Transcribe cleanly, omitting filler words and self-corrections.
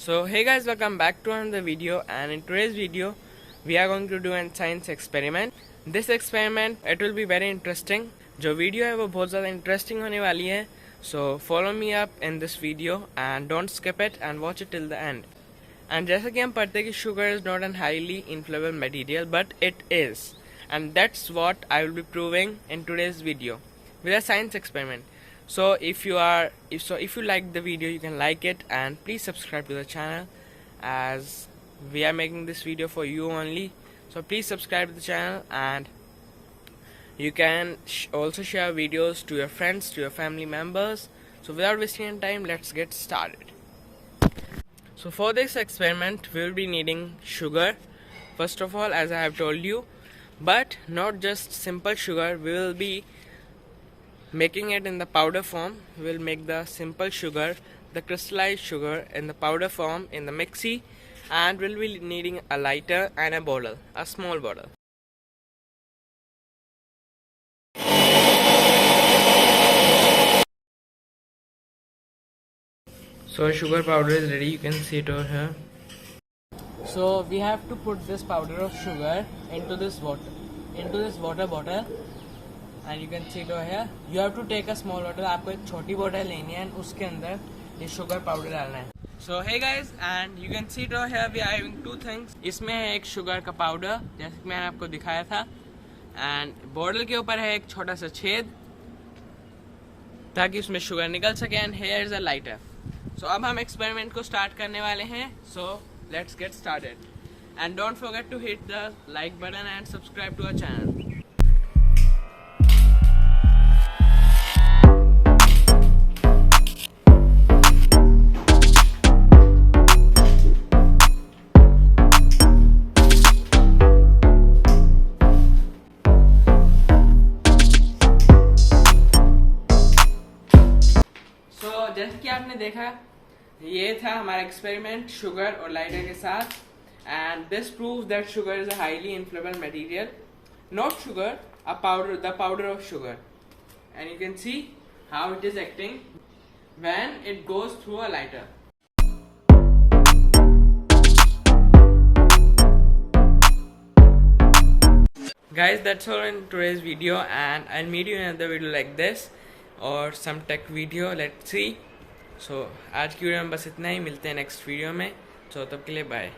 So hey guys, welcome back to another video, and in today's video we are going to do a science experiment. This experiment it will be very interesting. जो video है वो बहुत ज़्यादा interesting होने वाली है. So follow me up in this video and don't skip it and watch it till the end. And जैसा कि हम पढ़ते हैं कि sugar is not an highly inflammable material, but it is, and that's what I will be proving in today's video with a science experiment. So if you like the video, you can like it and please subscribe to the channel, as we are making this video for you only. So please subscribe to the channel, and you can also share videos to your friends, to your family members. So without wasting any time, let's get started. So for this experiment we will be needing sugar first of all, as I have told you, but not just simple sugar. We will be making it in the powder form. We will make the simple sugar, the crystallized sugar, in the powder form in the mixie, and we'll be needing a lighter and a bottle, a small bottle. So sugar powder is ready, you can see it over here. So we have to put this powder of sugar into this water bottle, and you can see it over here. You have to take a small bottle. आपको एक छोटी bottle लेनी है, और उसके अंदर ये sugar powder डालना है. So hey guys, and you can see it over here. We are having two things. इसमें है एक sugar का powder, जैसे कि मैंने आपको दिखाया था, and बॉटल के ऊपर है एक छोटा सा छेद ताकि उसमें sugar निकल सके, and here is a lighter. So अब हम एक्सपेरिमेंट को स्टार्ट करने वाले हैं. So let's get started, and don't forget to hit the like button and subscribe to our channel. So जैसे कि आपने देखा, ये था हमारा एक्सपेरिमेंट शुगर और लाइटर के साथ, and this proves that sugar is a highly inflammable material. Not sugar, a powder, the powder of sugar, and you can see how it is acting when it goes through a lighter. Guys, that's all in today's video, and I'll meet you in another video like this or some tech video. Let's see. So आज की video में बस इतना ही. मिलते हैं next video में. तो तब के लिए बाय.